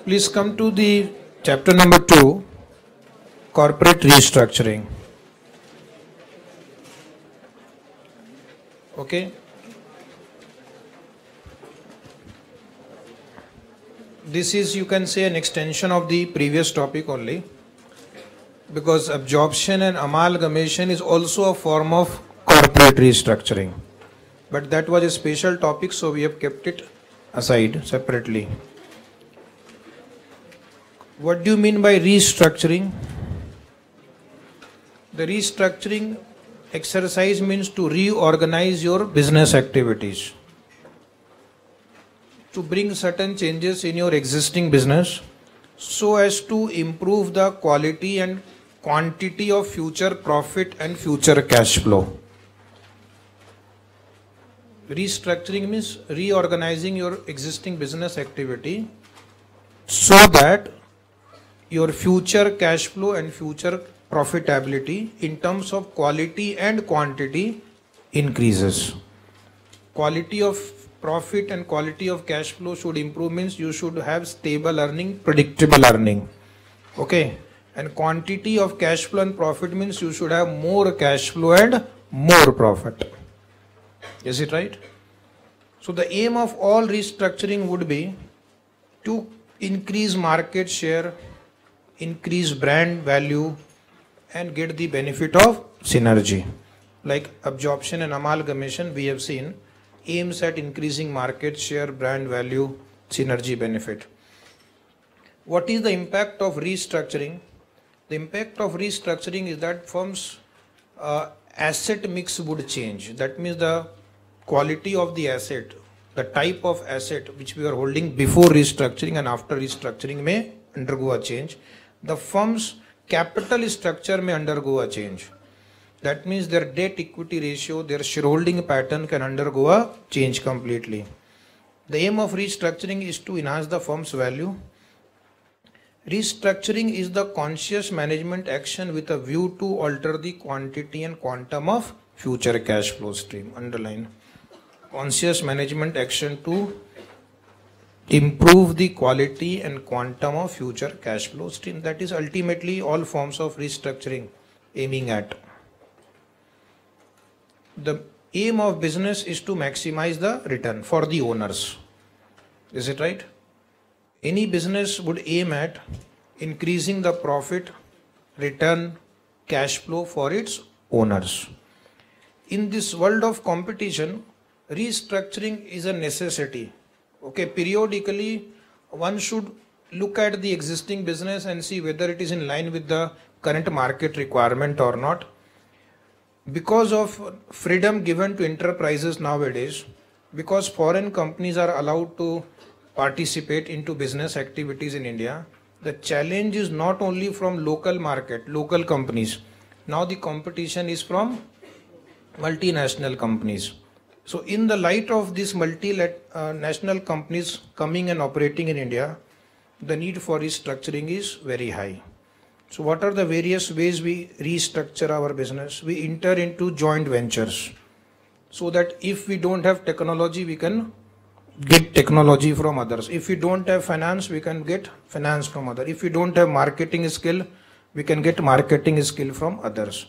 Please come to the chapter number 2, corporate restructuring. Okay. This is, you can say, an extension of the previous topic only, because absorption and amalgamation is also a form of corporate restructuring. But that was a special topic, so we have kept it aside separately. What do you mean by restructuring? The restructuring exercise means to reorganize your business activities, to bring certain changes in your existing business so as to improve the quality and quantity of future profit and future cash flow. Restructuring means reorganizing your existing business activity so that your future cash flow and future profitability in terms of quality and quantity increases. Quality of profit and quality of cash flow should improve, means you should have stable earning, predictable earning. Okay. And quantity of cash flow and profit means you should have more cash flow and more profit. Is it right? So the aim of all restructuring would be to increase market share, increase brand value, and get the benefit of synergy. Like absorption and amalgamation, we have seen, aims at increasing market share, brand value, synergy benefit. What is the impact of restructuring? The impact of restructuring is that firms' asset mix would change. That means the quality of the asset, the type of asset which we are holding before restructuring and after restructuring may undergo a change. The firm's capital structure may undergo a change. That means their debt equity ratio, their shareholding pattern can undergo a change completely. The aim of restructuring is to enhance the firm's value. Restructuring is the conscious management action with a view to alter the quantity and quantum of future cash flow stream. Underline. Conscious management action to improve the quality and quantum of future cash flow stream. That is ultimately all forms of restructuring aiming at. The aim of business is to maximize the return for the owners. Is it right? Any business would aim at increasing the profit, return, cash flow for its owners. In this world of competition, restructuring is a necessity. Okay, periodically one should look at the existing business and see whether it is in line with the current market requirement or not. Because of freedom given to enterprises nowadays, because foreign companies are allowed to participate into business activities in India, the challenge is not only from local market, local companies. Now the competition is from multinational companies. So in the light of these multinational companies coming and operating in India, the need for restructuring is very high. So what are the various ways we restructure our business? We enter into joint ventures, so that if we don't have technology, we can get technology from others. If we don't have finance, we can get finance from others. If we don't have marketing skill, we can get marketing skill from others.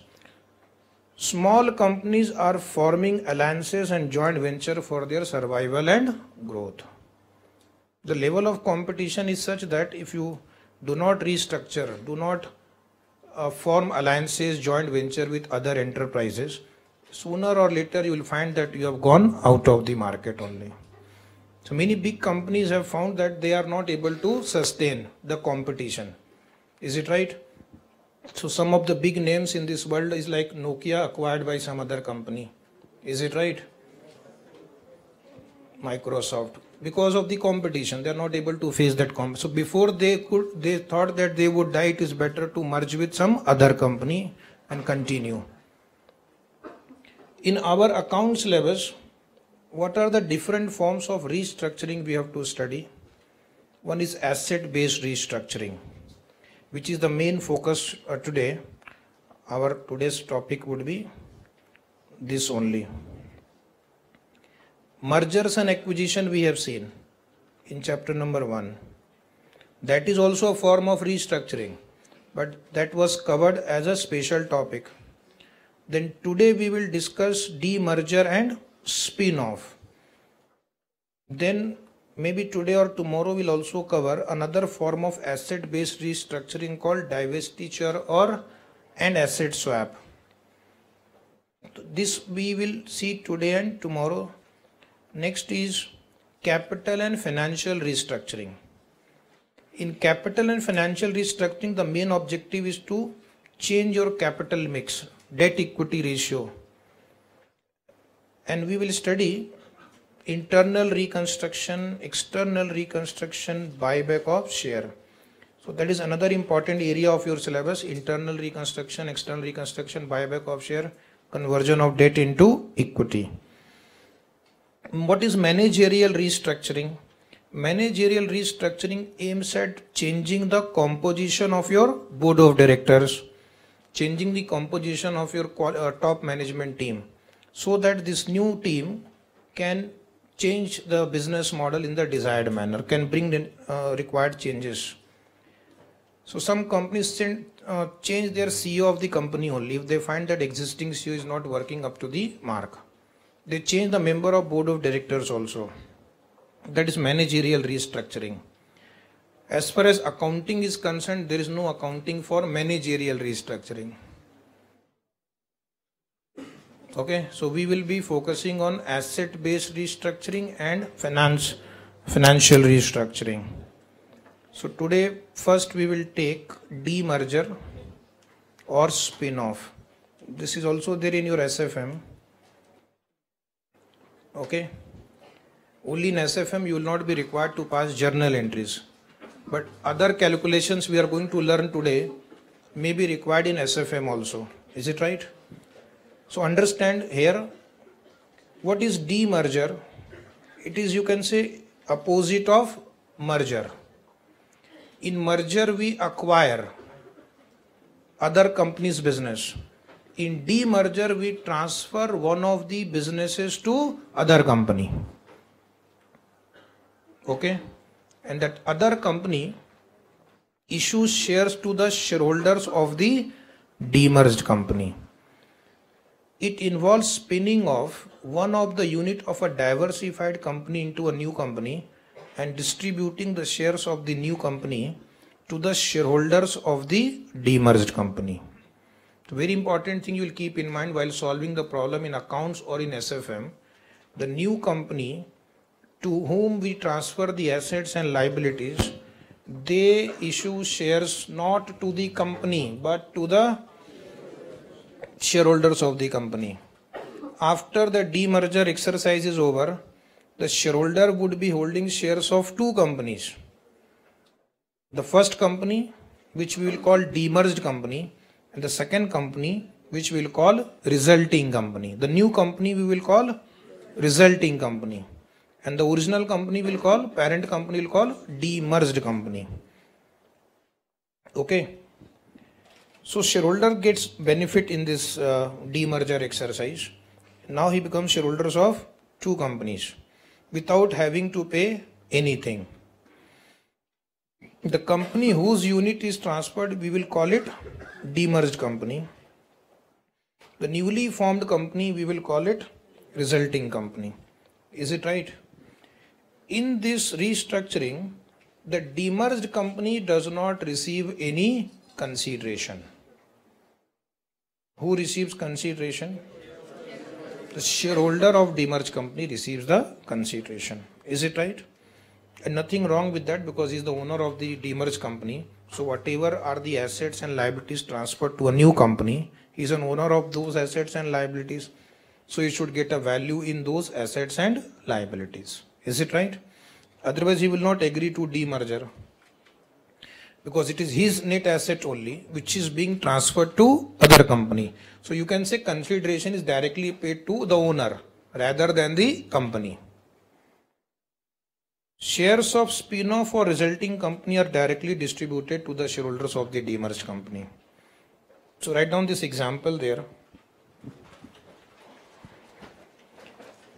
Small companies are forming alliances and joint venture for their survival and growth. The level of competition is such that if you do not restructure, do not form alliances, joint venture with other enterprises, sooner or later you will find that you have gone out of the market only. So many big companies have found that they are not able to sustain the competition. Is it right? So some of the big names in this world is like Nokia acquired by some other company. Is it right? Microsoft. Because of the competition, they are not able to face that competition. So before they thought that they would die, it is better to merge with some other company and continue. In our accounts levels, what are the different forms of restructuring we have to study? One is asset-based restructuring, which is the main focus today. Our today's topic would be this only. Mergers and acquisition we have seen in chapter number 1. That is also a form of restructuring, but that was covered as a special topic. Then today we will discuss demerger and spin-off. Then maybe today or tomorrow we'll also cover another form of asset-based restructuring called divestiture or and asset swap. This we will see today and tomorrow. Next is capital and financial restructuring. In capital and financial restructuring, the main objective is to change your capital mix, debt equity ratio. And we will study internal reconstruction, external reconstruction, buyback of share. So that is another important area of your syllabus: internal reconstruction, external reconstruction, buyback of share, conversion of debt into equity. What is managerial restructuring? Managerial restructuring aims at changing the composition of your board of directors, changing the composition of your top management team, so that this new team can change the business model in the desired manner, can bring the required changes. So some companies change their CEO of the company only if they find that existing CEO is not working up to the mark. They change the member of board of directors also. That is managerial restructuring. As far as accounting is concerned, there is no accounting for managerial restructuring. Okay, so we will be focusing on asset-based restructuring and financial restructuring. So today, first we will take demerger or spin-off. This is also there in your SFM. Okay. Only in SFM you will not be required to pass journal entries. But other calculations we are going to learn today may be required in SFM also. Is it right? So understand here, what is demerger? It is, you can say, opposite of merger. In merger we acquire other company's business. In demerger we transfer one of the businesses to other company. Okay, and that other company issues shares to the shareholders of the demerged company. It involves spinning off one of the unit of a diversified company into a new company and distributing the shares of the new company to the shareholders of the demerged company. The very important thing you will keep in mind while solving the problem in accounts or in SFM, the new company to whom we transfer the assets and liabilities, they issue shares not to the company but to the shareholders of the company. After the demerger exercise is over, the shareholder would be holding shares of two companies. The first company, which we will call demerged company, and the second company, which we will call resulting company. The new company we will call resulting company. And the original company will call, parent company will call demerged company. Okay. So shareholder gets benefit in this demerger exercise. Now he becomes shareholders of two companies without having to pay anything. The company whose unit is transferred, we will call it demerged company. The newly formed company, we will call it resulting company. Is it right? In this restructuring, the demerged company does not receive any consideration. Who receives consideration? The shareholder of demerged company receives the consideration. Is it right? And nothing wrong with that, because he is the owner of the demerged company. So whatever are the assets and liabilities transferred to a new company, he is an owner of those assets and liabilities. So he should get a value in those assets and liabilities. Is it right? Otherwise he will not agree to demerger, because it is his net asset only which is being transferred to other company. So you can say consideration is directly paid to the owner rather than the company. Shares of spin-off or resulting company are directly distributed to the shareholders of the demerged company. So write down this example there.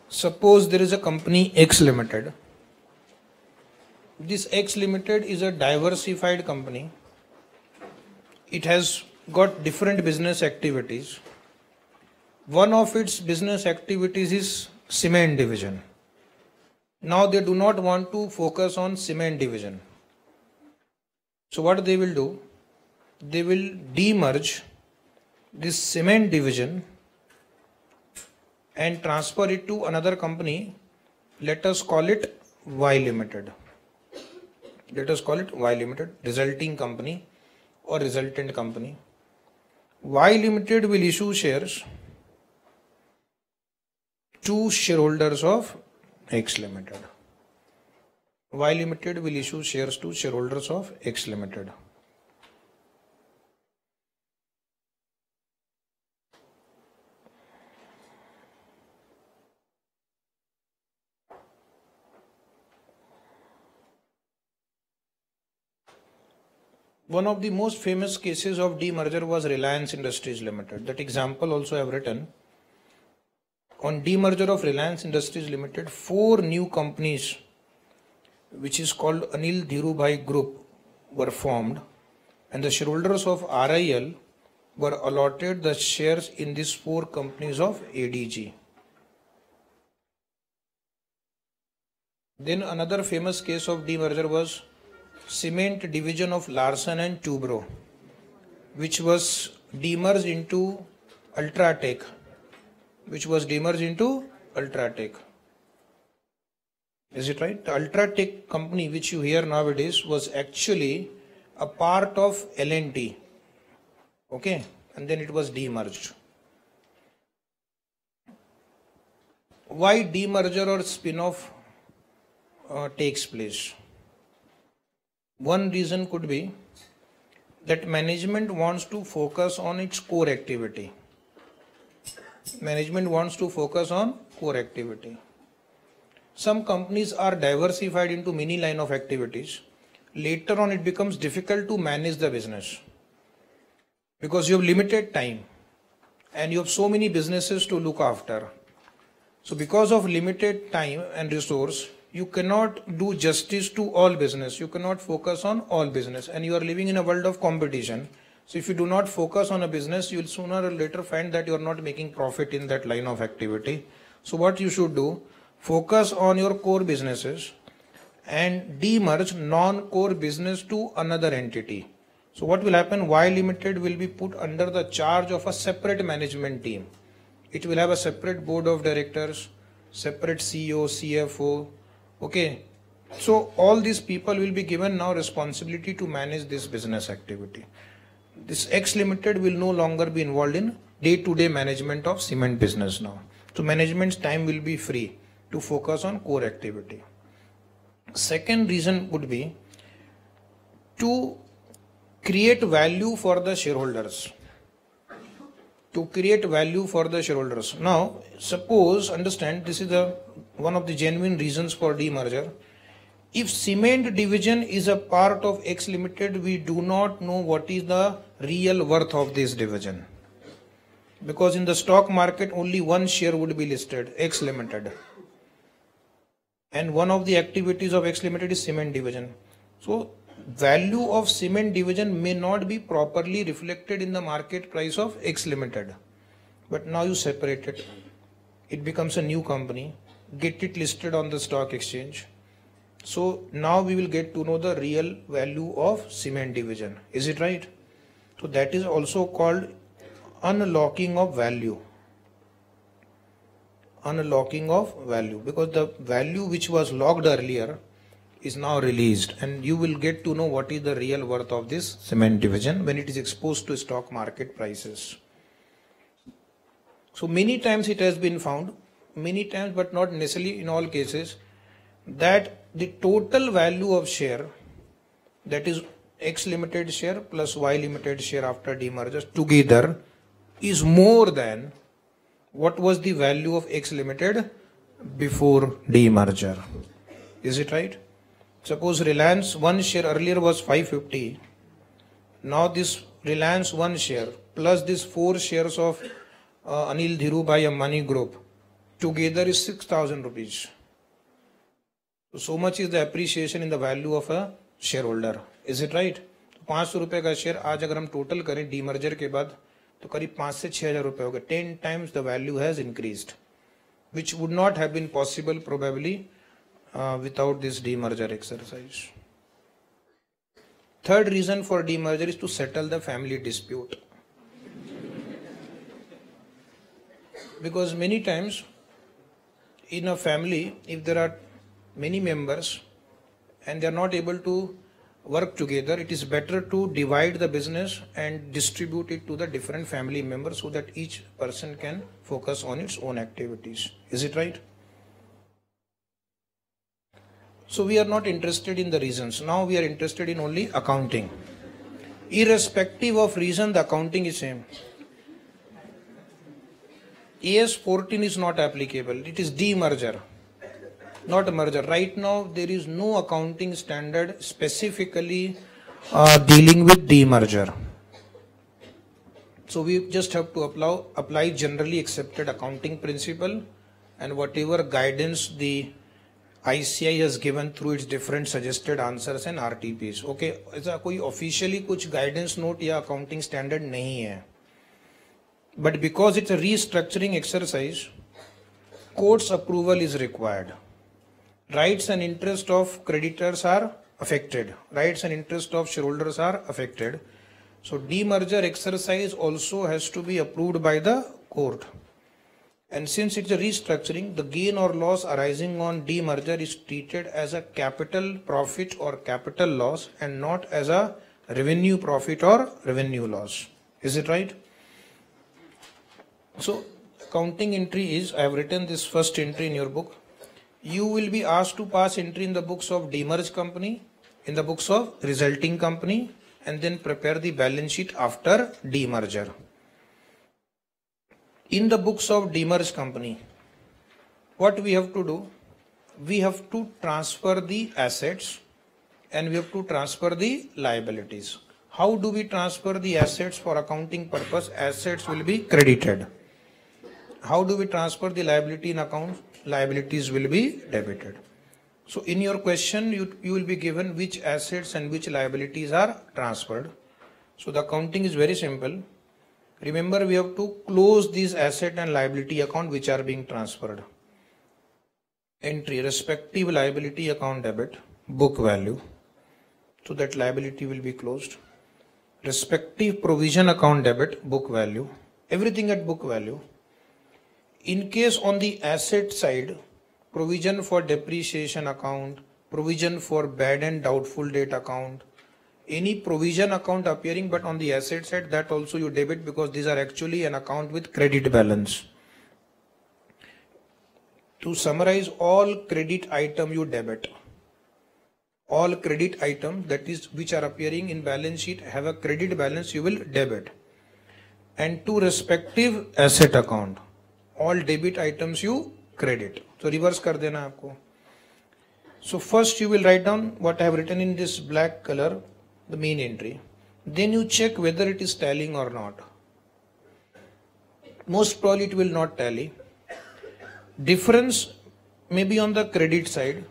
Suppose there is a company X Limited this X Limited is a diversified company. It has got different business activities. One of its business activities is cement division. Now they do not want to focus on cement division. So what they will do? They will demerge this cement division and transfer it to another company. Let us call it Y Limited. Let us call it Y Limited, resulting company or resultant company. Y Limited will issue shares to shareholders of X Limited. Y Limited will issue shares to shareholders of X Limited. One of the most famous cases of demerger was Reliance Industries Limited. That example also I have written. On demerger of Reliance Industries Limited, 4 new companies, which is called Anil Dhirubhai Group, were formed, and the shareholders of RIL were allotted the shares in these 4 companies of ADG. Then another famous case of demerger was cement division of Larsen and Toubro, which was demerged into Ultratech. Is it right? The Ultratech company which you hear nowadays was actually a part of L&T. Okay, and then it was demerged. Why demerger or spin-off takes place? One reason could be that management wants to focus on its core activity. Some companies are diversified into many line of activities. Later on it becomes difficult to manage the business because you have limited time and you have so many businesses to look after. So because of limited time and resource, you cannot do justice to all business. You cannot focus on all business, and you are living in a world of competition. So if you do not focus on a business, you will sooner or later find that you are not making profit in that line of activity. So what you should do, focus on your core businesses and demerge non-core business to another entity. So what will happen? Y Limited will be put under the charge of a separate management team. It will have a separate board of directors, separate CEO, CFO. Okay, so all these people will be given now responsibility to manage this business activity. This X Limited will no longer be involved in day-to-day management of cement business now. So management's time will be free to focus on core activity. Second reason would be to create value for the shareholders. Now, suppose, understand, this is one of the genuine reasons for demerger. If cement division is a part of X Limited, we do not know what is the real worth of this division. Because in the stock market, only one share would be listed, X Limited. And one of the activities of X Limited is cement division. So, value of cement division may not be properly reflected in the market price of X Limited. But now you separate it. It becomes a new company. Get it listed on the stock exchange. So now we will get to know the real value of cement division. Is it right? So that is also called unlocking of value. Because the value which was locked earlier is now released, and you will get to know what is the real worth of this cement division when it is exposed to stock market prices. So many times it has been found, but not necessarily in all cases, that the total value of share, that is X Limited share plus Y Limited share after demerger together, is more than what was the value of X Limited before demerger. Is it right? Suppose Reliance 1 share earlier was 550. Now this Reliance 1 share plus this 4 shares of Anil Dhirubhai Ambani Group together is 6,000 rupees. So much is the appreciation in the value of a shareholder. Is it right? 500 रुपए का share आज अगर हम total करें demerger के बाद तो करीब 5 से 6,000 रुपए हो गए. 10 times the value has increased, which would not have been possible probably without this demerger exercise. Third reason for demerger is to settle the family dispute. Because many times in a family, if there are many members and they are not able to work together, it is better to divide the business and distribute it to the different family members so that each person can focus on its own activities. Is it right? So we are not interested in the reasons. Now we are interested in only accounting. Irrespective of reason, the accounting is same. AS 14 is not applicable. It is demerger, not merger. Right now there is no accounting standard specifically dealing with demerger. So we just have to apply generally accepted accounting principle and whatever guidance the ICI has given through its different suggested answers and RTPs. Okay, ऐसा कोई officially कुछ guidance note या accounting standard नहीं है. But because it's a restructuring exercise, court's approval is required. Rights and interest of creditors are affected. Rights and interest of shareholders are affected. So demerger exercise also has to be approved by the court. And since it's a restructuring, the gain or loss arising on demerger is treated as a capital profit or capital loss and not as a revenue profit or revenue loss. Is it right? So accounting entry is, I have written this first entry in your book. You will be asked to pass entry in the books of demerged company, in the books of resulting company, and then prepare the balance sheet after demerger. In the books of demerged company, what we have to do? We have to transfer the assets and we have to transfer the liabilities. How do we transfer the assets for accounting purpose? Assets will be credited. How do we transfer the liability in account? Liabilities will be debited. So in your question, you will be given which assets and which liabilities are transferred. So the accounting is very simple. Remember, we have to close these asset and liability account which are being transferred. Entry, respective liability account debit, book value. So that liability will be closed. Respective provision account debit, book value. Everything at book value. In case on the asset side, provision for depreciation account, provision for bad and doubtful debt account, any provision account appearing but on the asset side, that also you debit because these are actually an account with credit balance. To summarize, all credit item you debit. All credit items that is which are appearing in balance sheet have a credit balance, you will debit. And to respective asset account, all debit items you credit. So reverse कर देना आपको. So first you will write down what I have written in this black color, the main entry. Then you check whether it is tallying or not. Most probably it will not tally. Difference may be on the credit side.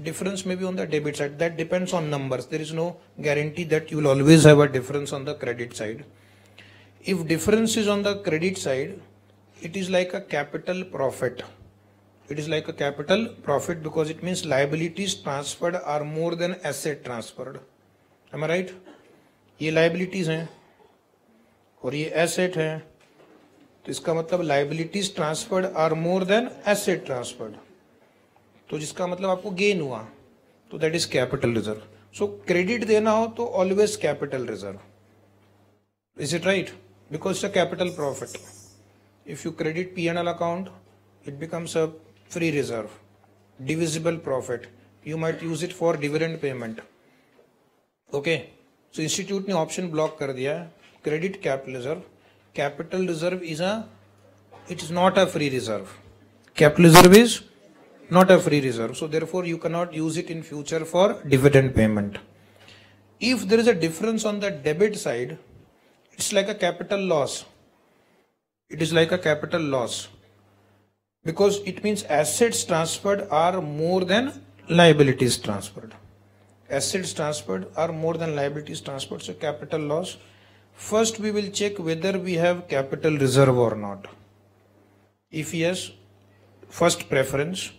Difference may be on the debit side. That depends on numbers. There is no guarantee that you will always have a difference on the credit side. If difference is on the credit side, it is like a capital profit. It is like a capital profit because it means liabilities transferred are more than asset transferred. Am I right? ये liabilities हैं और ये asset हैं, तो इसका मतलब liabilities transferred are more than asset transferred. तो जिसका मतलब आपको gain हुआ, तो that is capital reserve. So credit देना हो तो always capital reserve. Is it right? Because it's a capital profit. If you credit P&L account, it becomes a free reserve, divisible profit. You might use it for dividend payment. Okay. So institute ने option block कर दिया है. Credit capital reserve. Capital reserve is it is not a free reserve. Capital reserve is not a free reserve. So therefore you cannot use it in future for dividend payment. If there is a difference on the debit side, it's like a capital loss. It is like a capital loss because it means assets transferred are more than liabilities transferred. Assets transferred are more than liabilities transferred. So capital loss. First we will check whether we have capital reserve or not. If yes, first preference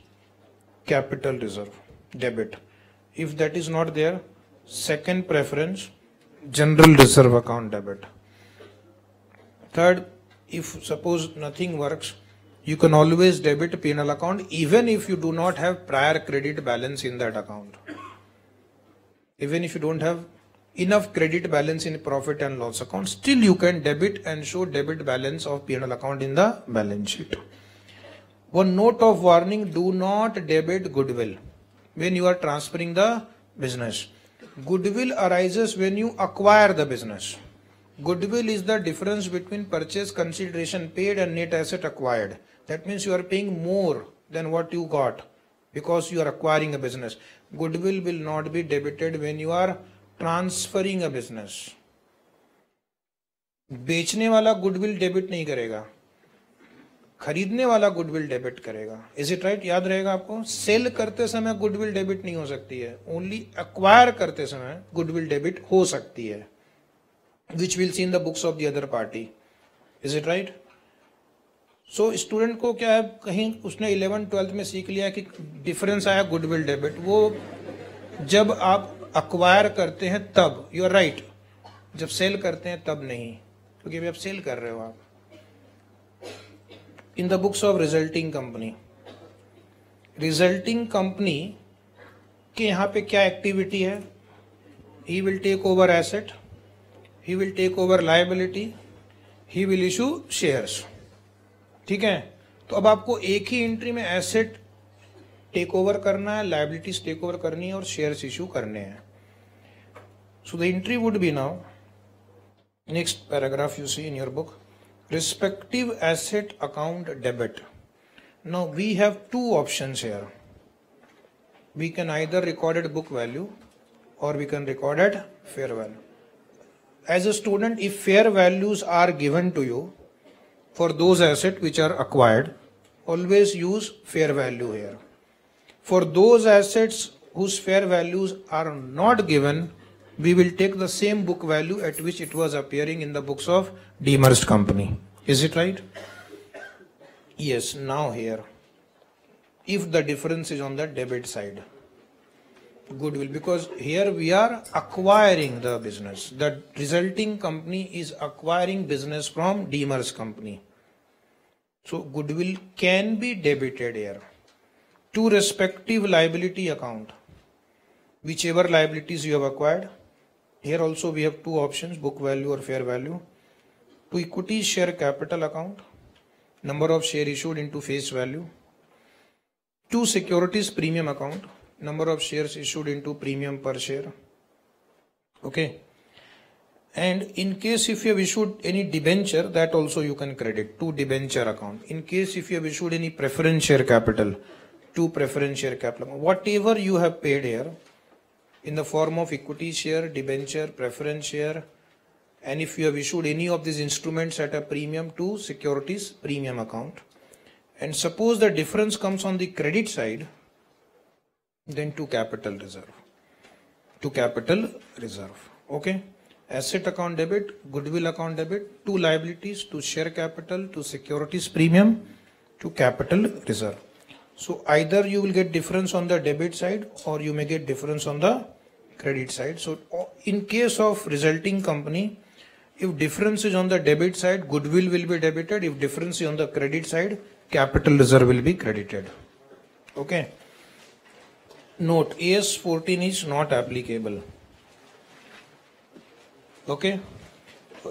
capital reserve, debit. If that is not there, second preference general reserve account, debit. Third, if suppose nothing works, you can always debit P&L account even if you do not have prior credit balance in that account. Even if you don't have enough credit balance in profit and loss account, still you can debit and show debit balance of P&L account in the balance sheet. One note of warning, do not debit goodwill when you are transferring the business. Goodwill arises when you acquire the business. Goodwill is the difference between purchase consideration paid and net asset acquired. That means you are paying more than what you got because you are acquiring a business. Goodwill will not be debited when you are transferring a business. बेचने वाला goodwill debit नहीं करेगा, खरीदने वाला goodwill debit करेगा. Is it right? याद रहेगा आपको. सेल करते समय गुडविल डेबिट नहीं हो सकती है, ओनली एक्वायर करते समय गुडविल डेबिट हो सकती है, which will see in the books of the other party. Is it right? So student को क्या है, कहीं उसने 11th-12th में सीख लिया कि डिफरेंस आया गुडविल डेबिट, वो जब आप अक्वायर करते हैं तब. यू आर राइट, जब सेल करते हैं तब नहीं, क्योंकि अभी आप सेल कर रहे हो आप. In the books of resulting company, resulting company के यहाँ पे क्या एक्टिविटी है? He will take over asset, he will take over liability, he will issue shares. ठीक है, तो अब आपको एक ही एंट्री में एसेट टेक ओवर करना है, लायबिलिटीज टेक ओवर करनी है और शेयर्स इशू करने हैं. So the entry would be now, next paragraph you see in your book, respective asset account debit. Now we have two options here. We can either record at book value or we can record at fair value. As a student, if fair values are given to you for those assets which are acquired, always use fair value here. For those assets whose fair values are not given, we will take the same book value at which it was appearing in the books of demerged company. Is it right? Yes. Now here, if the difference is on the debit side, goodwill, because here we are acquiring the business. The resulting company is acquiring business from demerged company. So goodwill can be debited here to respective liability account, whichever liabilities you have acquired. Here also we have two options, book value or fair value. To equity share capital account, number of share issued into face value. To securities premium account, number of shares issued into premium per share. Okay. And in case if you have issued any debenture, that also you can credit to debenture account. In case if you have issued any preference share capital, to preference share capital. Whatever you have paid here, in the form of equity share, debenture, preference share, and if you have issued any of these instruments at a premium, to securities premium account. And suppose the difference comes on the credit side, then to capital reserve. To capital reserve. Okay. Asset account debit, goodwill account debit, to liabilities, to share capital, to securities premium, to capital reserve. So either you will get difference on the debit side or you may get difference on the credit side. So in case of resulting company, if difference is on the debit side, goodwill will be debited. If difference is on the credit side, capital reserve will be credited. Okay. Note, AS 14 is not applicable. Okay.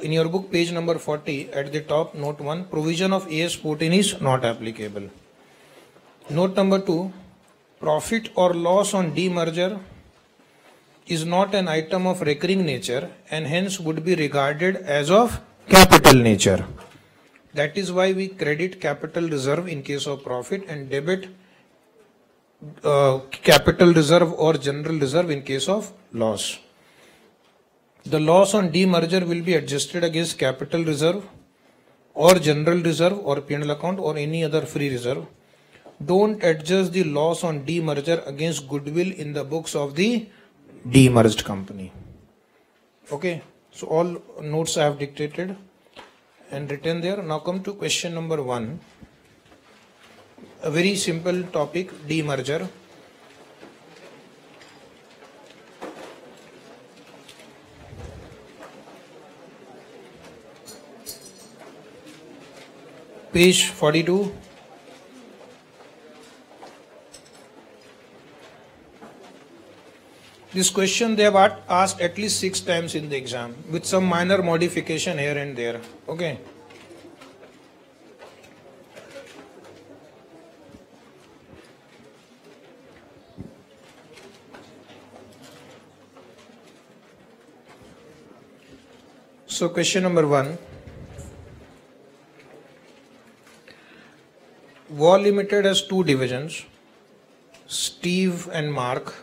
In your book, page number 40, at the top, note 1, provision of AS 14 is not applicable. Note number 2, profit or loss on demerger is not an item of recurring nature and hence would be regarded as of capital nature. That is why we credit capital reserve in case of profit and debit capital reserve or general reserve in case of loss. The loss on demerger will be adjusted against capital reserve or general reserve or P&L account or any other free reserve. don't adjust the loss on demerger against goodwill in the books of the demerged company. Okay, so all notes I have dictated and written there. Now come to question number 1. A very simple topic, demerger. Page 42. This question they have asked at least 6 times in the exam with some minor modification here and there. Okay. So question number 1. Wall Limited has 2 divisions, Steve and Mark.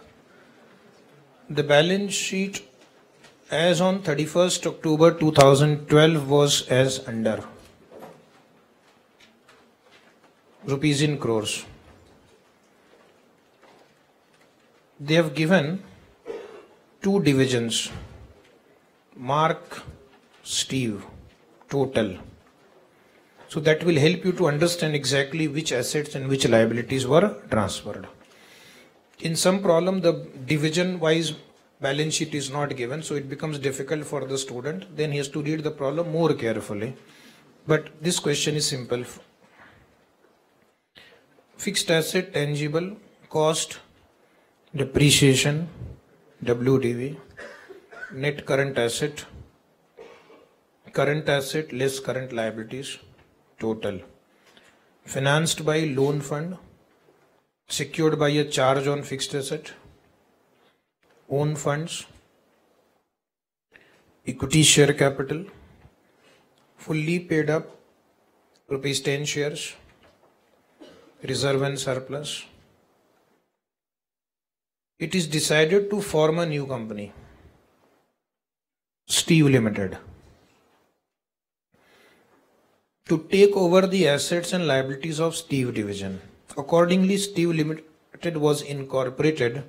The balance sheet as on 31st October 2012 was as under. Rupees in crores. They have given 2 divisions, Mark, Steve, total. So that will help you to understand exactly which assets and which liabilities were transferred. In some problem, the division wise balance sheet is not given, so it becomes difficult for the student. Then he has to read the problem more carefully. But this question is simple. Fixed asset, tangible, cost, depreciation, WDV, net current asset less current liabilities, total. Financed by loan fund, secured by a charge on fixed asset, own funds, equity share capital, fully paid up, rupees 10 shares, reserve and surplus. It is decided to form a new company, Steve Limited, to take over the assets and liabilities of Steve division. Accordingly, Steve Limited was incorporated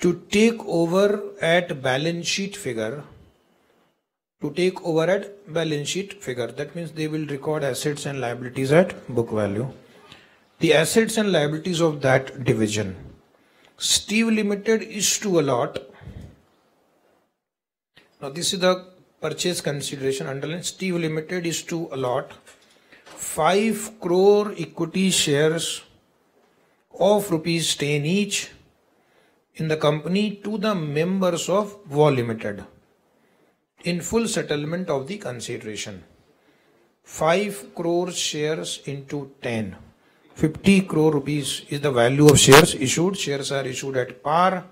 to take over at balance sheet figure. That means they will record assets and liabilities at book value. The assets and liabilities of that division. Steve Limited is to allot. Now this is the purchase consideration. Underline, Steve Limited is to allot 5 crore equity shares of rupees 10 each in the company to the members of Wall Limited in full settlement of the consideration. 5 crore shares into 10. 50 crore rupees is the value of shares issued. Shares are issued at par.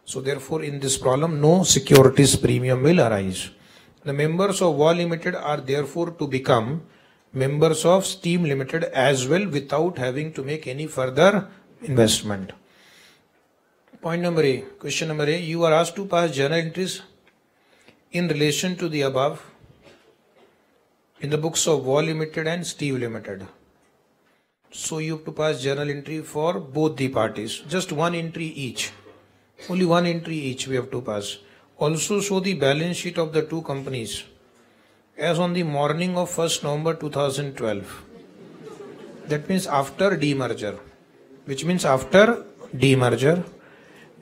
So therefore in this problem no securities premium will arise. The members of Wall Limited are therefore to become members of Steve Limited as well without having to make any further investment. Point number A, question number A, you are asked to pass journal entries in relation to the above in the books of Wall Limited and Steve Limited. So you have to pass journal entry for both the parties, just 1 entry each, only 1 entry each we have to pass. Also show the balance sheet of the 2 companies as on the morning of 1st November 2012. That means after demerger, which means after demerger,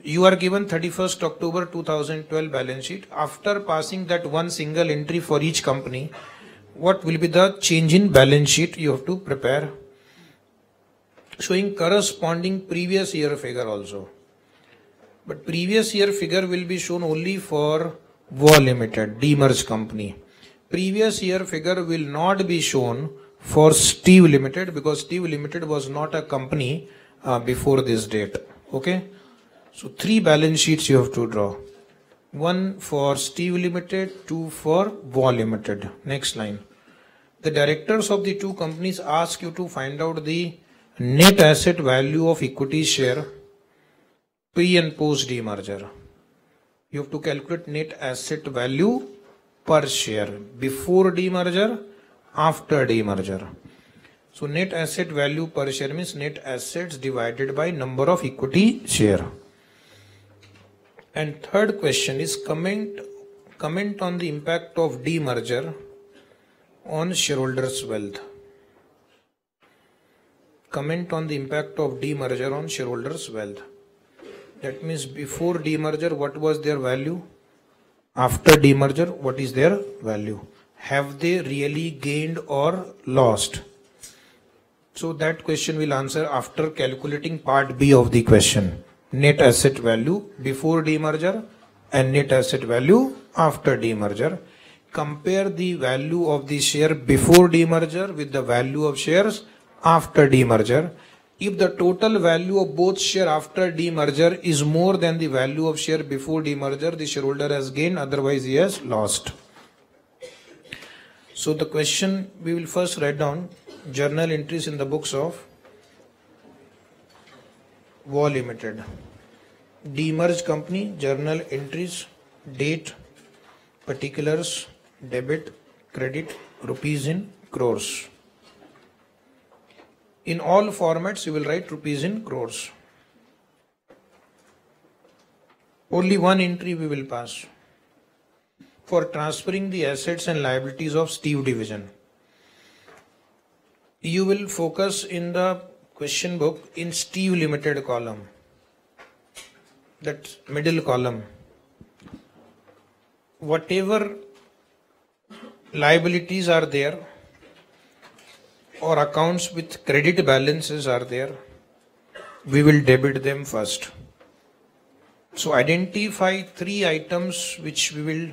you are given 31st October 2012 balance sheet. After passing that 1 single entry for each company, what will be the change in balance sheet you have to prepare, showing corresponding previous year figure also. But previous year figure will be shown only for Wall Limited, demerged company. Previous year figure will not be shown for Steve Limited because Steve Limited was not a company before this date. Okay. So 3 balance sheets you have to draw. 1 for Steve Limited, 2 for Wall Limited. Next line. The directors of the 2 companies ask you to find out the net asset value of equity share pre and post demerger. You have to calculate net asset value per share before demerger, after demerger. So net asset value per share means net assets divided by number of equity share. And third question is comment on the impact of demerger on shareholders' wealth. Comment on the impact of demerger on shareholders' wealth. That means before demerger, what was their value? After demerger, what is their value? Have they really gained or lost? So that question will answer after calculating part B of the question. Net asset value before demerger and net asset value after demerger. Compare the value of the share before demerger with the value of shares after demerger. If the total value of both share after demerger is more than the value of share before demerger, the shareholder has gained, otherwise he has lost. So the question, we will first write down journal entries in the books of WA Limited. Demerged company, journal entries, date, particulars, debit, credit, rupees in crores. In all formats, you will write rupees in crores. Only one entry we will pass. For transferring the assets and liabilities of Steve Division. You will focus in the question book in Steve Limited column. That middle column. Whatever liabilities are there, or accounts with credit balances are there, we will debit them first. So identify 3 items which we will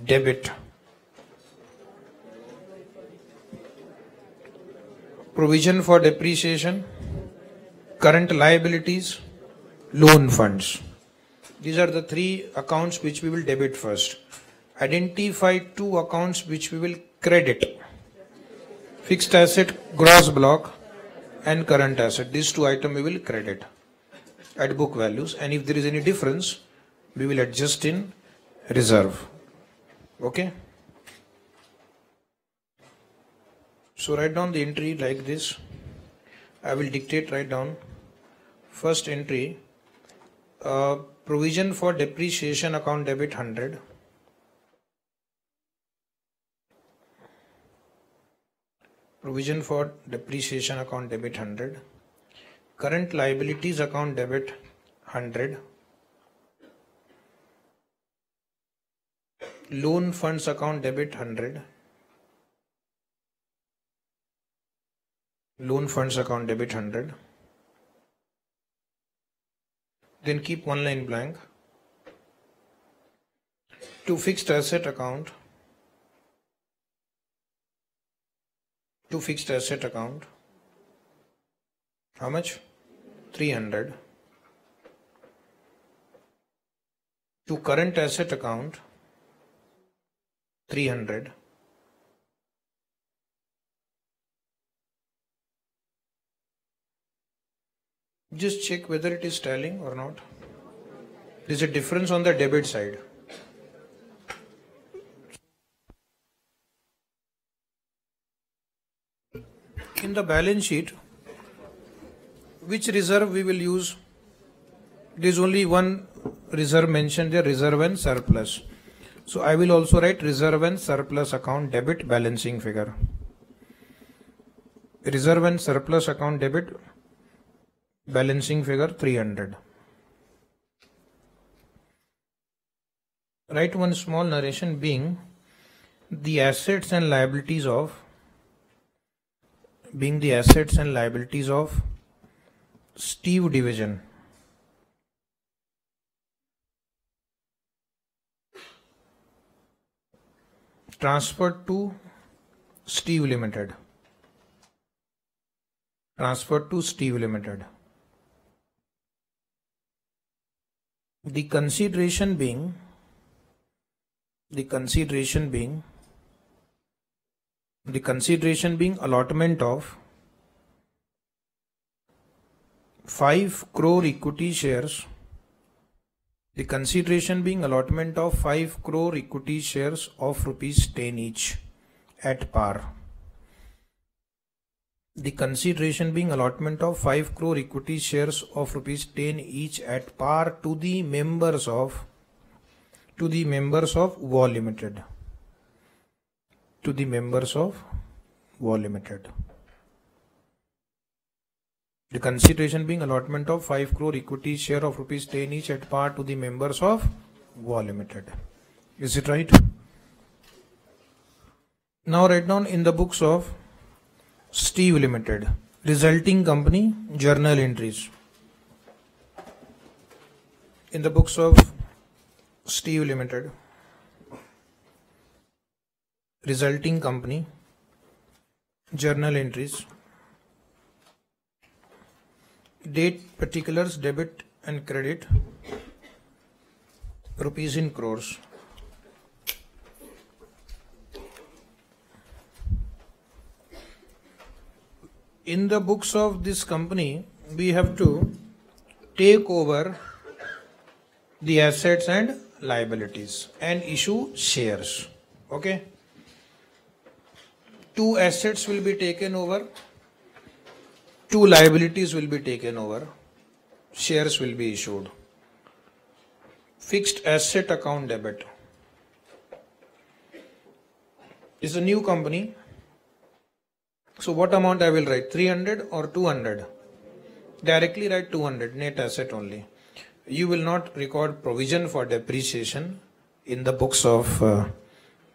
debit. Provision for depreciation, current liabilities, loan funds. These are the 3 accounts which we will debit first. Identify 2 accounts which we will credit. Fixed asset, gross block and current asset. These 2 items we will credit at book values, and if there is any difference, we will adjust in reserve. Okay. So write down the entry like this. I will dictate, write down. First entry, provision for depreciation account debit 100. Provision for depreciation account debit 100. Current liabilities account debit 100. Loan funds account debit 100. Loan funds account debit 100. Then keep one line blank. To fixed asset account. To fixed asset account. How much? 300. To current asset account. 300. Just check whether it is tallying or not. There is a difference on the debit side. In the balance sheet, which reserve we will use? There is only one reserve mentioned there, reserve and surplus. So I will also write reserve and surplus account debit balancing figure. Reserve and surplus account debit balancing figure 300. Write one small narration being the assets and liabilities of Steve Division. Transferred to Steve Limited. Transferred to Steve Limited. The consideration being allotment of 5 crore equity shares. The consideration being allotment of 5 crore equity shares of rupees 10 each at par. The consideration being allotment of 5 crore equity shares of rupees 10 each at par to the members of WA Limited. To the members of WA Limited. The consideration being allotment of 5 crore equity share of rupees 10 each at par to the members of WA Limited. Is it right? Now write down in the books of Steve Limited, resulting company journal entries. In the books of Steve Limited, resulting company journal entries. Date, particulars, debit and credit, rupees in crores. In the books of this company, we have to take over the assets and liabilities and issue shares. Okay. 2 assets will be taken over, 2 liabilities will be taken over, shares will be issued. Fixed asset account debit is a new company. So what amount I will write, 300 or 200? Directly write 200, net asset only. You will not record provision for depreciation in the books of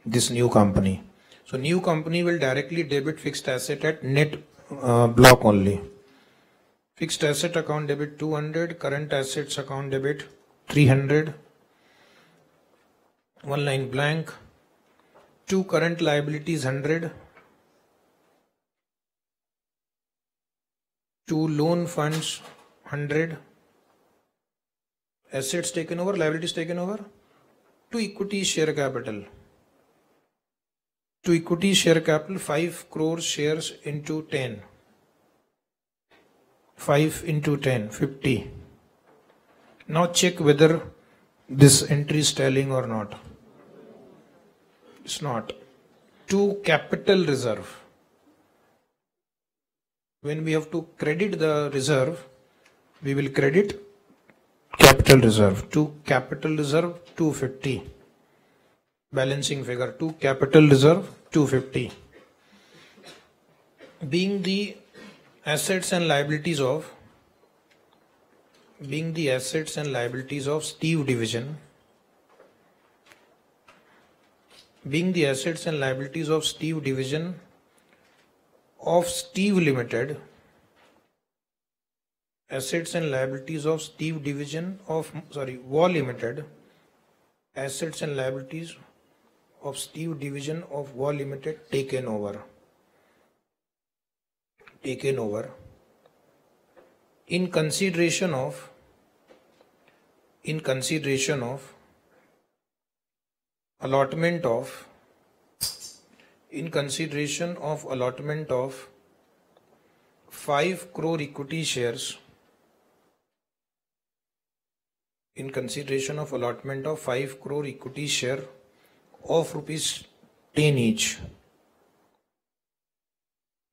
this new company. So new company will directly debit fixed asset at net block only. Fixed asset account debit 200, current assets account debit 300, 1 line blank, 2 current liabilities 100, 2 loan funds 100, assets taken over, liabilities taken over, 2 equity share capital. To equity share capital 5 crore shares into 10. 5 into 10, 50. Now check whether this entry is telling or not. It's not. To capital reserve. When we have to credit the reserve, we will credit capital reserve. To capital reserve 250. Balancing figure, to capital reserve 250. Being the assets and liabilities of Steve division, of Steve Limited, assets and liabilities of Steve division of WA Limited, assets and liabilities of Steve division of WA Limited taken over in consideration of allotment of 5 crore equity shares, in consideration of allotment of 5 crore equity share of rupees 10 each,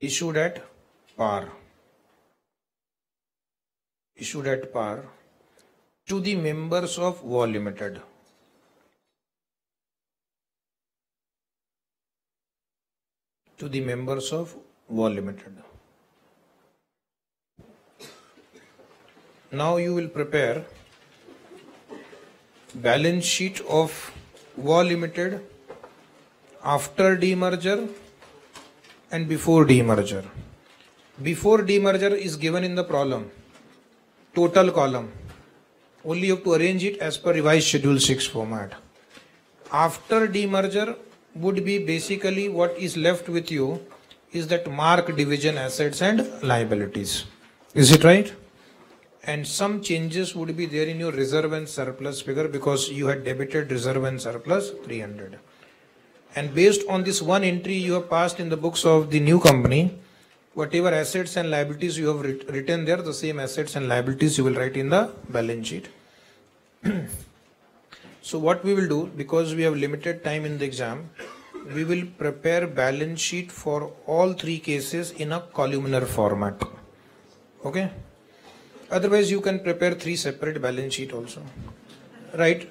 issued at par to the members of WA Limited. Now you will prepare balance sheet of WA Limited after demerger and before demerger. Before demerger is given in the problem, total column. Only you have to arrange it as per revised schedule 6 format. After demerger would be basically what is left with you is that mark division assets and liabilities. Is it right? And some changes would be there in your reserve and surplus figure because you had debited reserve and surplus 300. And based on this one entry you have passed in the books of the new company, whatever assets and liabilities you have written there, the same assets and liabilities you will write in the balance sheet. So what we will do, because we have limited time in the exam, we will prepare balance sheet for all three cases in a columnar format. Okay. Otherwise, you can prepare three separate balance sheet also, right?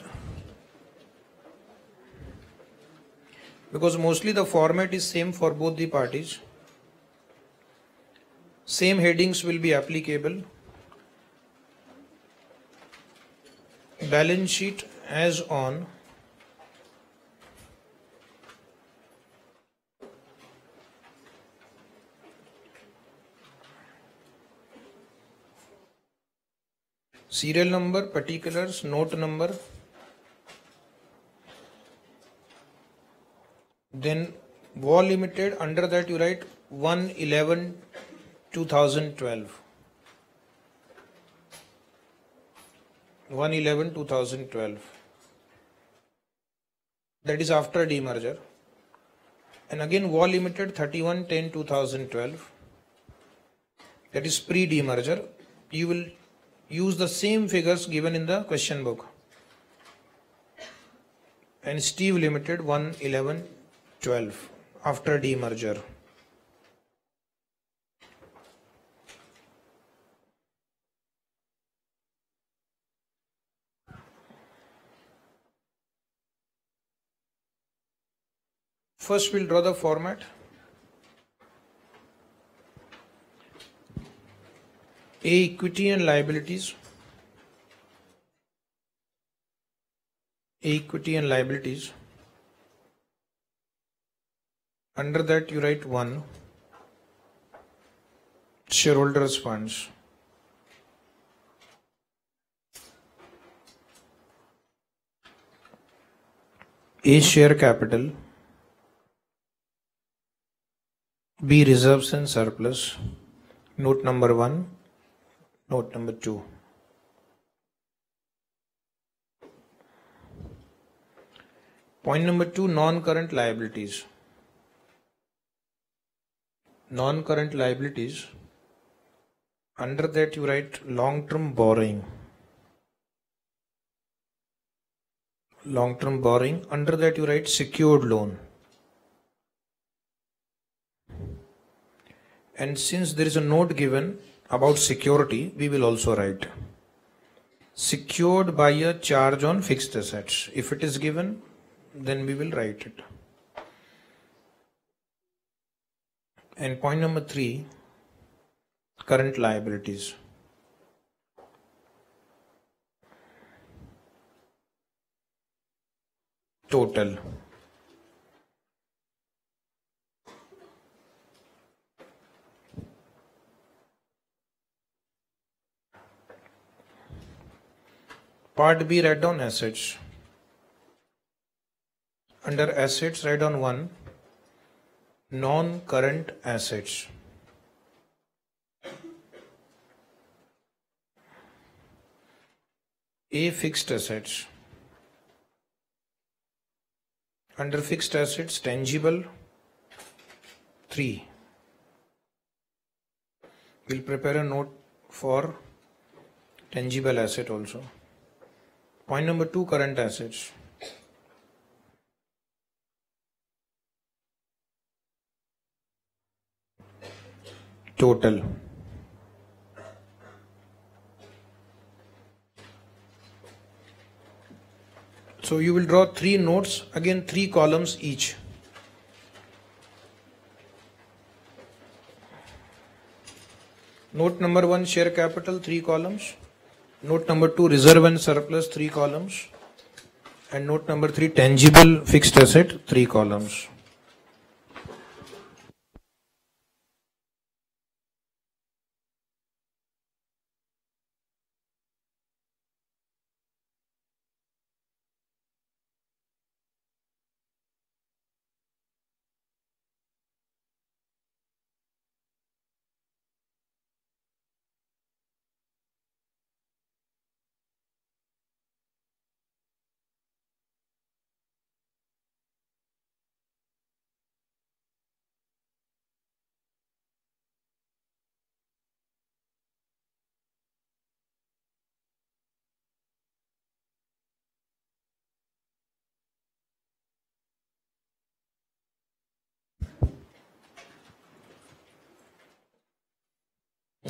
Because mostly the format is same for both the parties. Same headings will be applicable. Balance sheet as on serial number, particulars, note number, then WA Limited, under that you write 1/11/2012. 1/11/2012. That is after demerger. And again WA Limited 31/10/2012. That is pre-demerger. You will use the same figures given in the question book. And Steve Limited 1/11/12 after demerger. First we'll draw the format. A, equity and liabilities. Equity and liabilities. Under that you write 1, shareholders funds. A, share capital. B, reserves and surplus. Note number 1, note number 2. Point number 2, non-current liabilities. Non-current liabilities. Under that you write long-term borrowing. Long-term borrowing. Under that you write secured loan. And since there is a note given about security, we will also write secured by a charge on fixed assets. If it is given, then we will write it. And point number 3, current liabilities. Total. Part B, write down assets. Under assets, write down 1, non-current assets. A, fixed assets. Under fixed assets, tangible 3. We'll prepare a note for tangible asset also. Point number 2, current assets. Total. So you will draw 3 notes, again 3 columns each. Note number 1, share capital, 3 columns. Note number 2, reserve and surplus, 3 columns. And note number 3, tangible fixed asset, 3 columns.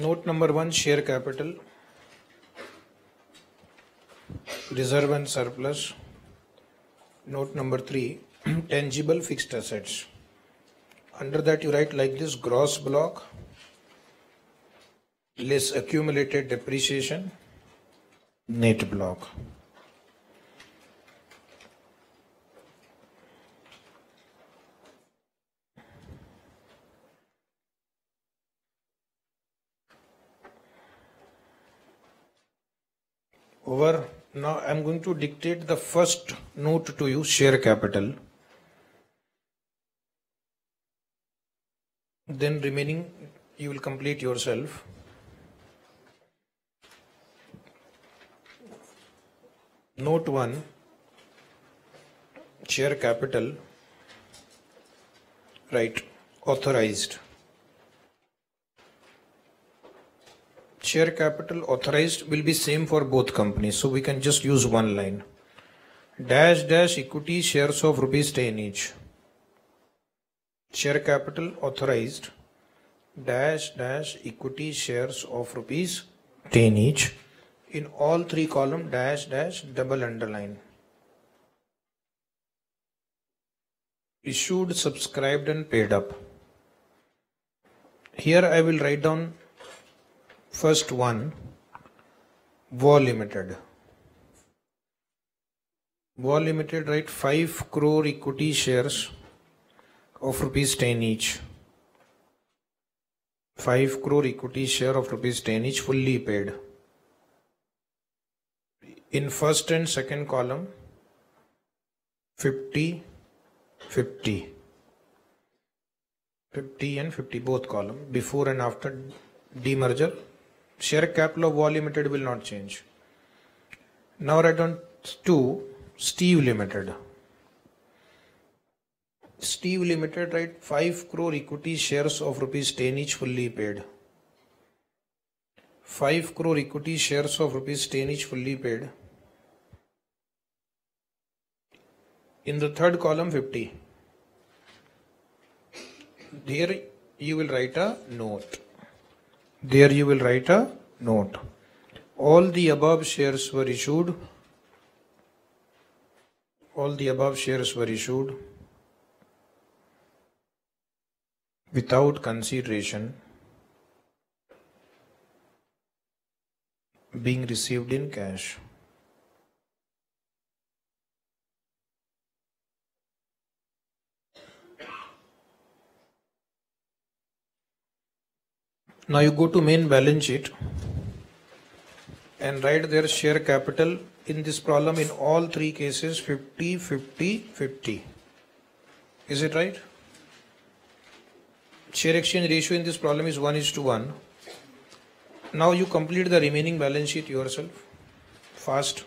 Note number 1, share capital, reserve and surplus. Note number 3, tangible fixed assets. Under that you write like this: gross block less accumulated depreciation, net block. Over. Now I am going to dictate the first note to you, share capital. Then remaining you will complete yourself. Note 1, share capital, right, authorized. Share capital authorized will be same for both companies, so we can just use one line. Dash dash equity shares of rupees 10 each. Share capital authorized dash dash equity shares of rupees 10 each. In all three column dash dash double underline. Issued, subscribed and paid up. Here I will write down first one, WA Limited. WA Limited, write 5 crore equity shares of rupees 10 each. 5 crore equity share of rupees 10 each, fully paid. In first and second column 50 50 50 and 50 both column, before and after demerger. Share capital of WA Limited will not change. Now write down 2, Steve Limited. Steve Limited, write 5 crore equity shares of rupees 10 each, fully paid. 5 crore equity shares of rupees 10 each, fully paid. In the third column 50. There you will write a note. There you will write a note. All the above shares were issued. All the above shares were issued without consideration being received in cash. Now you go to main balance sheet and write their share capital in this problem in all three cases 50 50 50. Is it right? Share exchange ratio in this problem is 1:1. Now you complete the remaining balance sheet yourself fast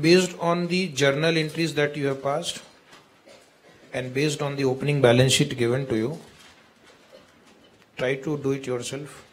based on the journal entries that you have passed and based on the opening balance sheet given to you. Try to do it yourself.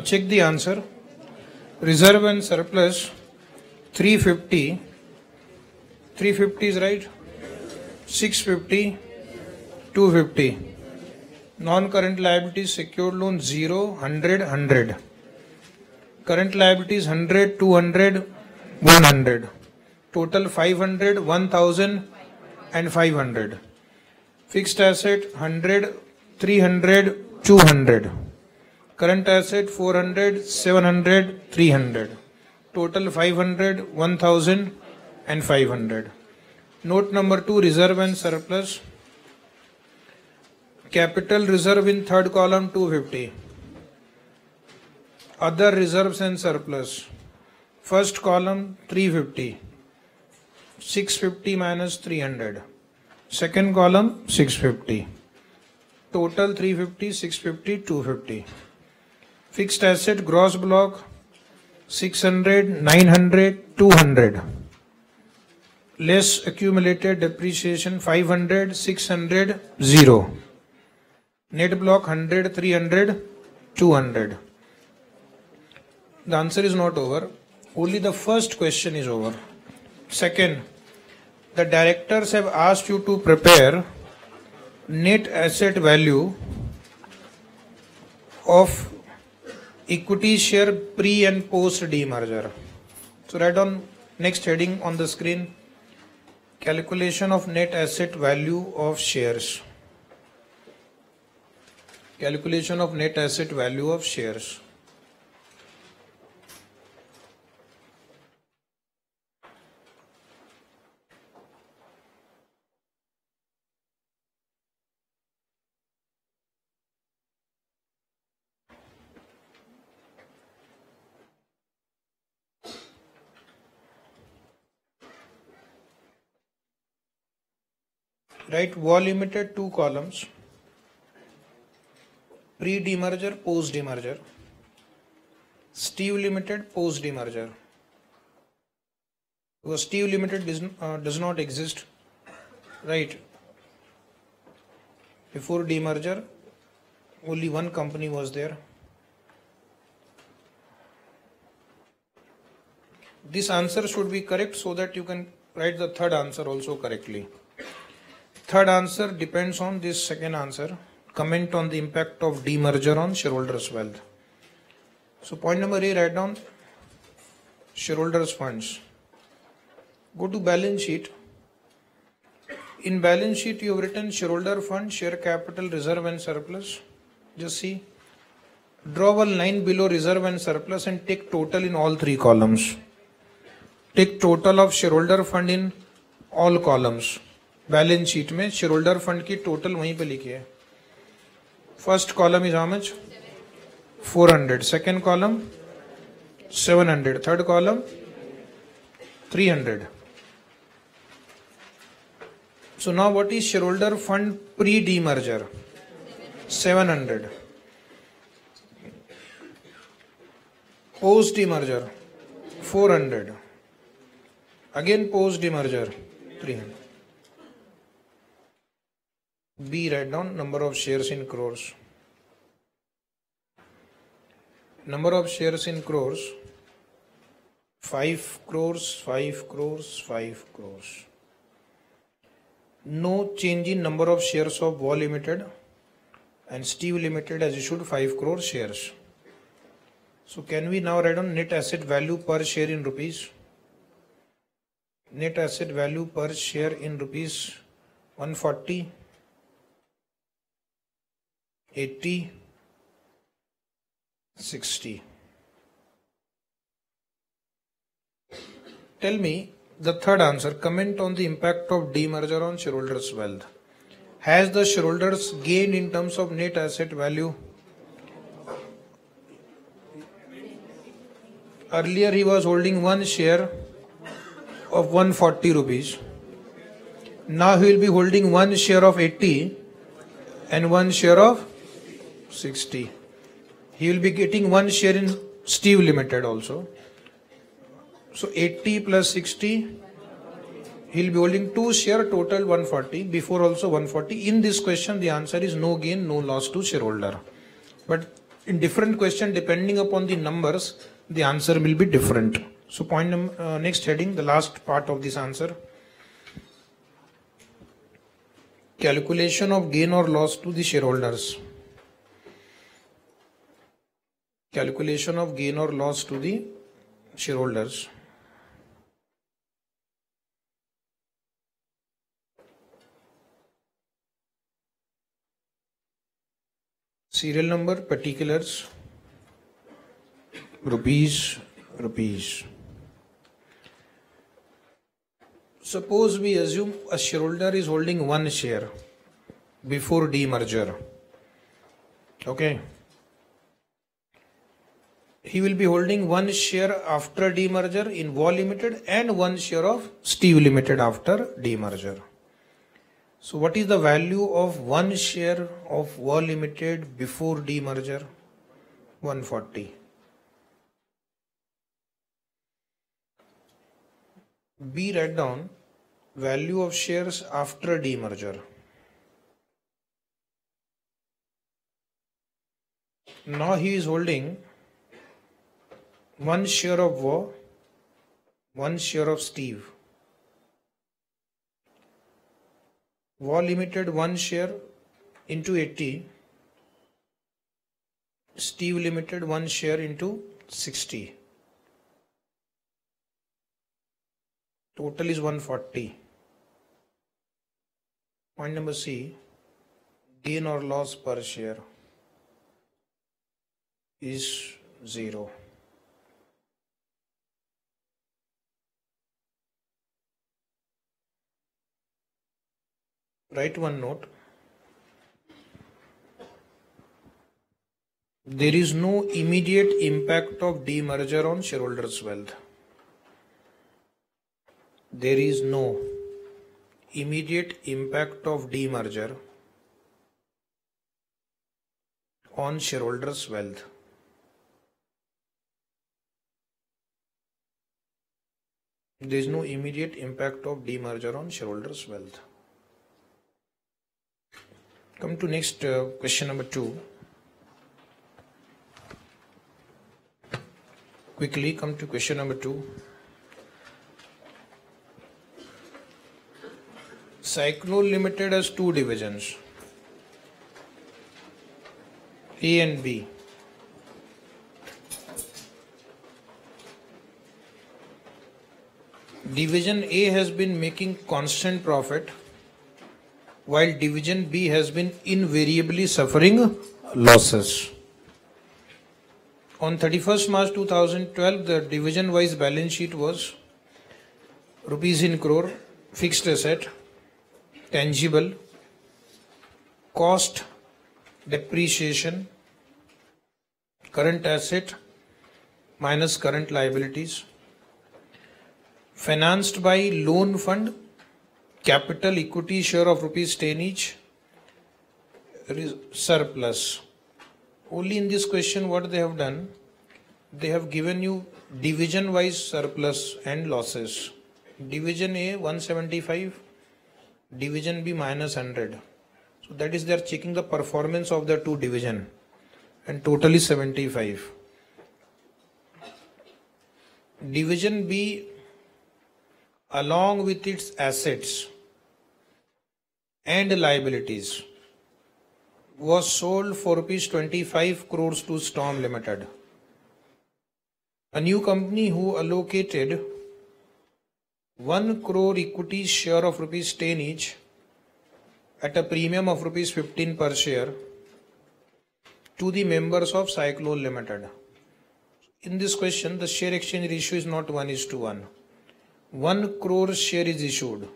Check the answer. Reserve and surplus 350. 350 is right. 650, 250. Non-current liabilities, secured loan 0, 100, 100. Current liabilities 100, 200, 100. Total 500, 1000 and 500. Fixed asset 100, 300, 200. Current asset 400, 700, 300. Total 500, 1000 and 500. Note number 2, reserve and surplus. Capital reserve in third column 250. Other reserves and surplus. First column 350. 650 minus 300. Second column 650. Total 350, 650, 250. Fixed asset gross block 600, 900, 200. Less accumulated depreciation 500, 600, 0. Net block 100, 300, 200. The answer is not over. Only the first question is over. Second, the directors have asked you to prepare net asset value of equity share pre and post demerger. So write on next heading on the screen, calculation of net asset value of shares. Calculation of net asset value of shares. Write WA Limited 2 columns. Pre-demerger, post-demerger. Steve Limited, post-demerger. Because Steve Limited does not exist, right? Before demerger, only one company was there. This answer should be correct so that you can write the third answer also correctly. Third answer depends on this second answer. Comment on the impact of demerger on shareholders' wealth. So point number A, write down shareholders' funds. Go to balance sheet. In balance sheet you have written shareholder fund, share capital, reserve and surplus. Just see. Draw a line below reserve and surplus and take total in all three columns. Take total of shareholder fund in all columns. Balance sheet में shareholder fund की total वहीं पे लिखी है. First column is how much 400, second column 700, third column 300. So now what is shareholder fund pre-demerger? 700. Post-demerger 400. Again post-demerger 300. B, write down number of shares in crores. Number of shares in crores 5 crores, 5 crores, 5 crores. No change in number of shares of WA Limited, and Steve Limited has issued 5 crore shares. So can we now write on net asset value per share in rupees? Net asset value per share in rupees 140, 80, 60. Tell me the third answer. Comment on the impact of demerger on shareholders' wealth. Has the shareholders gained in terms of net asset value? Earlier he was holding one share of 140 rupees. Now he will be holding one share of 80 and one share of 60. He will be getting one share in Steve Limited also. So 80 plus 60, he will be holding 2 share, total 140, before also 140. In this question the answer is no gain, no loss to shareholder. But In different question, depending upon the numbers, the answer will be different. So point number, next heading, the last part of this answer. Calculation of gain or loss to the shareholders. Calculation of gain or loss to the shareholders. Serial number, particulars, rupees. Suppose we assume a shareholder is holding one share before demerger. Okay. He will be holding one share after demerger in WA Limited and one share of Steve Limited after demerger. So what is the value of one share of WA Limited before demerger? 140. B, write down value of shares after demerger. Now he is holding one share of WA, one share of Steve. WA Limited one share into 80, Steve Limited one share into 60. Total is 140. Point number C, gain or loss per share is 0. Write one note. There is no immediate impact of demerger on shareholders' wealth. There is no immediate impact of demerger on shareholders' wealth. There is no immediate impact of demerger on shareholders' wealth. Come to next question number 2. Quickly come to question number 2. Cyclone Limited has two divisions, A and B. Division A has been making constant profit, while Division B has been invariably suffering losses. On 31st March 2012, the division-wise balance sheet was rupees in crore, fixed asset, tangible, cost, depreciation, current asset minus current liabilities, financed by loan fund, capital equity share of rupees 10 each, surplus. Only in this question what they have done, they have given you division wise surplus and losses. Division A 175, Division B minus 100. So that is they are checking the performance of the two division, and total is 75. Division B along with its assets and liabilities was sold for rupees 25 crores to Storm Limited. A new company who allocated 1 crore equity share of rupees 10 each at a premium of rupees 15 per share to the members of Cyclone Limited. In this question, the share exchange ratio is not 1:1. 1 crore share is issued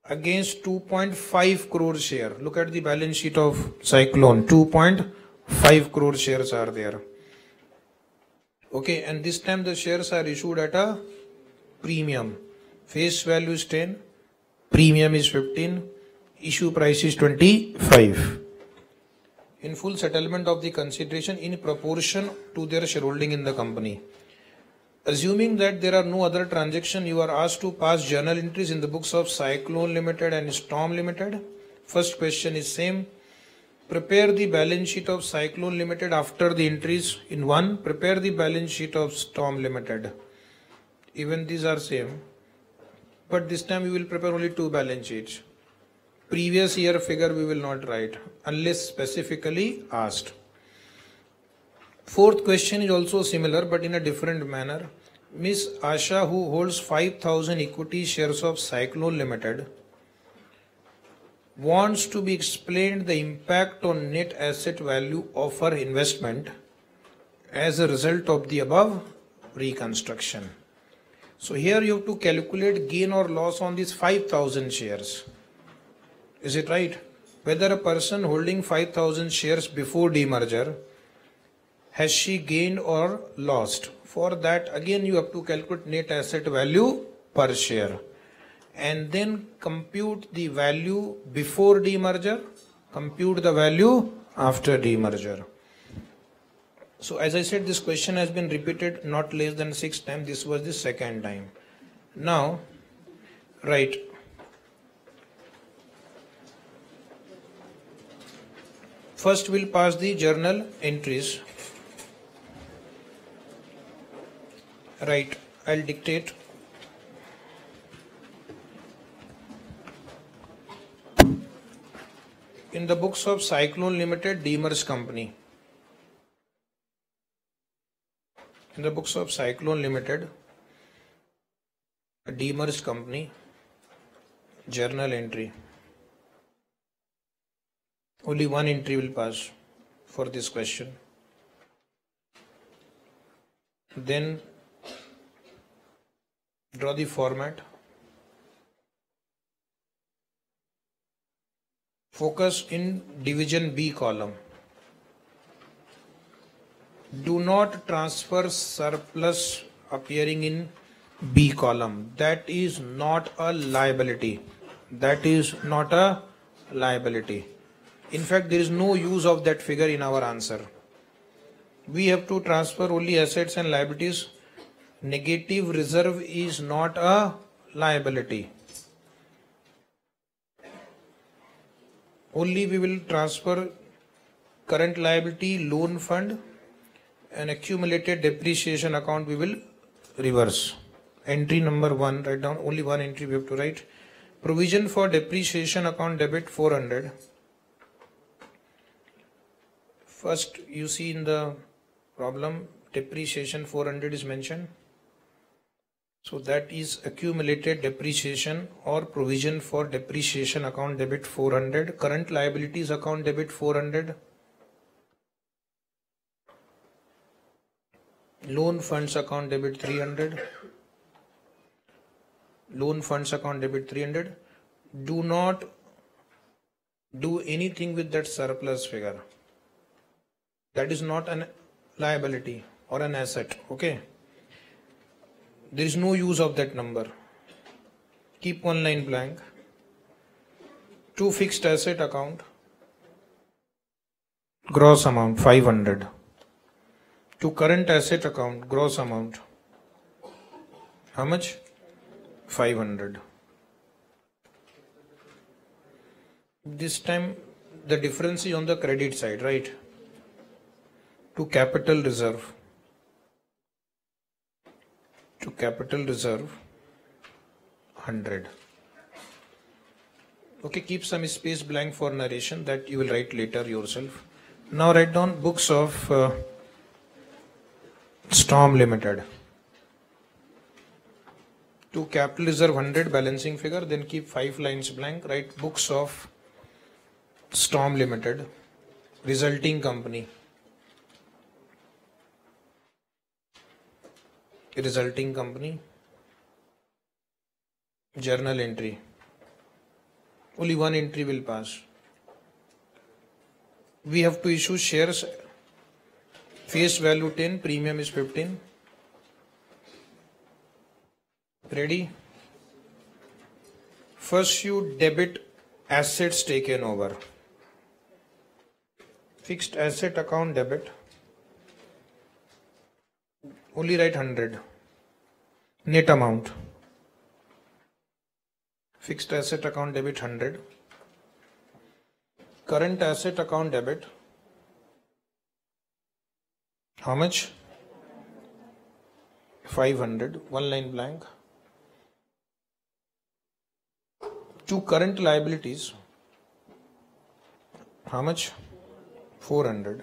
against 2.5 crore share. Look at the balance sheet of Cyclone. 2.5 crore shares are there. Okay, and this time the shares are issued at a premium. Face value is 10, premium is 15, issue price is 25. In full settlement of the consideration in proportion to their shareholding in the company. Assuming that there are no other transaction, you are asked to pass journal entries in the books of Cyclone Limited and Storm Limited. First question is same. prepare the balance sheet of Cyclone Limited after the entries in 1. Prepare the balance sheet of Storm Limited. Even these are same, but this time we will prepare only 2 balance sheets. Previous year figure we will not write unless specifically asked. Fourth question is also similar but in a different manner. Miss Asha, who holds 5,000 equity shares of Cyclone Limited, wants to be explained the impact on net asset value of her investment as a result of the above reconstruction. So here you have to calculate gain or loss on these 5,000 shares. Is it right? Whether a person holding 5,000 shares before demerger, has she gained or lost? For that again you have to calculate net asset value per share and then compute the value before demerger, compute the value after demerger. So as I said, this question has been repeated not less than 6 times. This was the 2nd time. Now, right. First we'll pass the journal entries. Right, I'll dictate. In the books of Cyclone Limited, demerged company. In the books of Cyclone Limited, a demerged company, journal entry. Only 1 entry will pass for this question. Then draw the format. Focus in division B column. Do not transfer surplus appearing in B column. That is not a liability. That is not a liability. In fact, there is no use of that figure in our answer. We have to transfer only assets and liabilities. Negative reserve is not a liability. Only we will transfer current liability, loan fund, and accumulated depreciation account we will reverse. Entry number 1, write down only 1 entry we have to write. Provision for depreciation account debit 400. First you see in the problem depreciation 400 is mentioned. So that is accumulated depreciation or provision for depreciation account debit 400. Current liabilities account debit 400. Loan funds account debit 300. Loan funds account debit 300. Do not do anything with that surplus figure. That is not an liability or an asset. Okay. There is no use of that number. Keep 1 line blank. To fixed asset account, gross amount 500. To current asset account, gross amount, how much? 500. This time the difference is on the credit side, right? To capital reserve. To capital reserve 100. Okay, keep some space blank for narration that you will write later yourself. Now write down books of Storm Limited. To capital reserve 100 balancing figure, then keep 5 lines blank. Write books of Storm Limited, resulting company. Resulting company, journal entry. Only 1 entry will pass. We have to issue shares. Face value 10, premium is 15. Ready? First you debit assets taken over. Fixed asset account debit. Only write 100. Net amount. Fixed asset account debit 100. current asset account debit. How much? 500. One line blank. To current liabilities. How much? 400.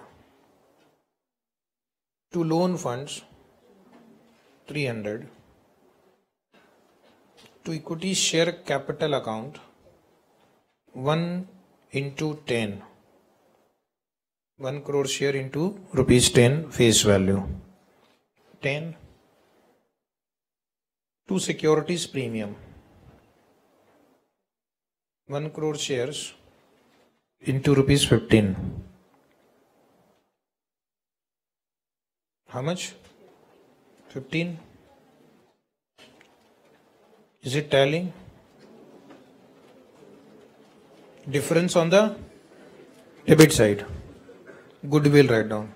To loan funds. 300. To equity share capital account. 1 into 10. 1 crore share into rupees 10 face value. 10. To securities premium. 1 crore shares into rupees 15. How much? 15. Is it tallying? Difference on the debit side. Goodwill write down.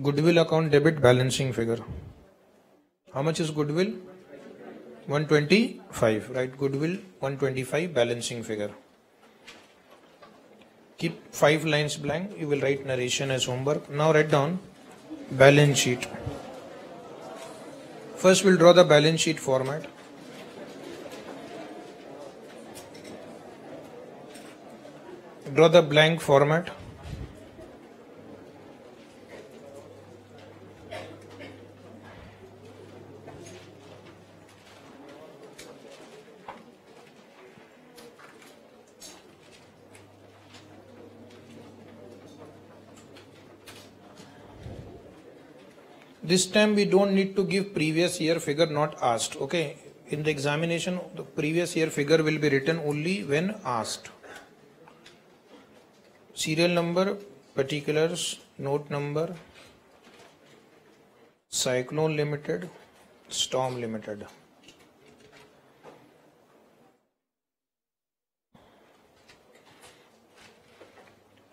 Goodwill account debit balancing figure. How much is goodwill? 125. Right, goodwill 125 balancing figure. Keep 5 lines blank. You will write narration as homework. Now write down balance sheet. First we'll draw the balance sheet format. Draw the blank format. This time we don't need to give previous year figure not asked. Okay, in the examination the previous year figure will be written only when asked. Serial number, particulars, note number, Cyclone Limited, Storm Limited.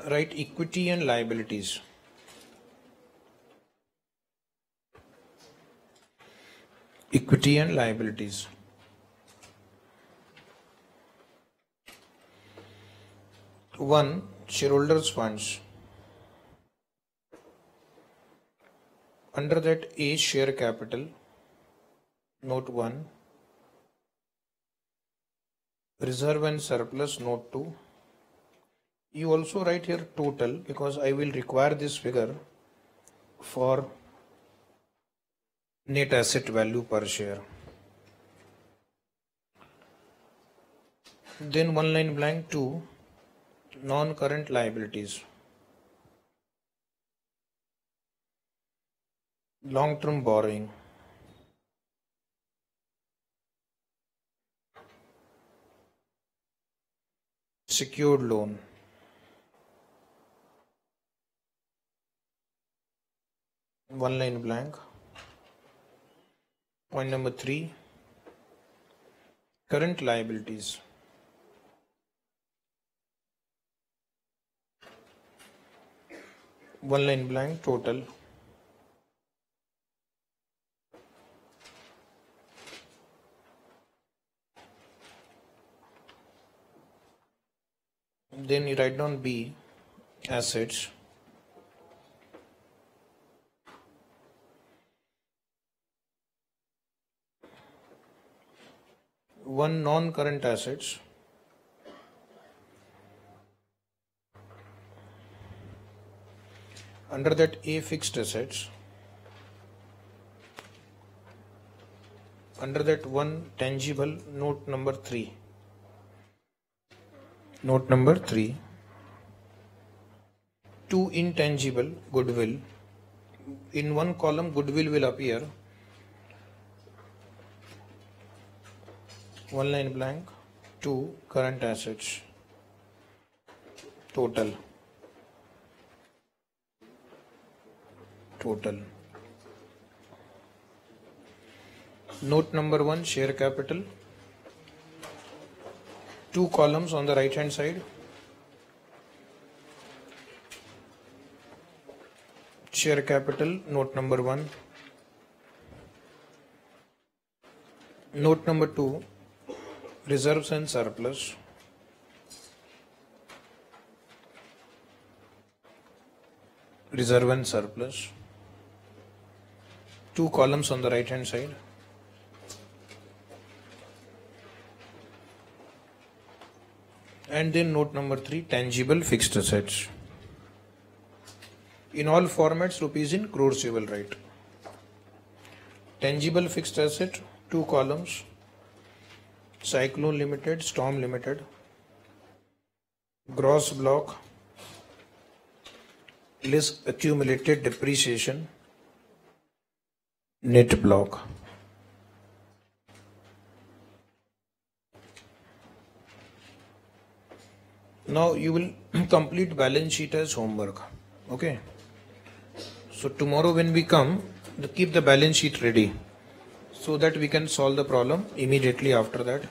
Write equity and liabilities. Equity and liabilities. One, shareholders funds. Under that A, share capital. Note 1. Reserve and surplus. Note 2. You also write here total because I will require this figure for net asset value per share. Then one line blank 2. Non-current liabilities. Long-term borrowing. Secured loan. One line blank. Point number 3. Current liabilities. One line blank, total. Then you write down B, assets. One non-current assets. Under that A, fixed assets. Under that one, tangible, note number 3. Note number 3. 2, intangible, goodwill. In one column, goodwill will appear. One line blank. 2, current assets. Total. Note number 1, share capital. 2 columns on the right hand side. Share capital, note number 1. Note number 2, reserves and surplus. reserve and surplus. Two columns on the right hand side. And then note number 3, tangible fixed assets. In all formats, rupees in crores you will write. Tangible fixed asset, 2 columns. Cyclone Limited, Storm Limited. Gross block, less accumulated depreciation. Net block. Now you will complete balance sheet as homework. Okay. So tomorrow when we come, keep the balance sheet ready so that we can solve the problem immediately after that.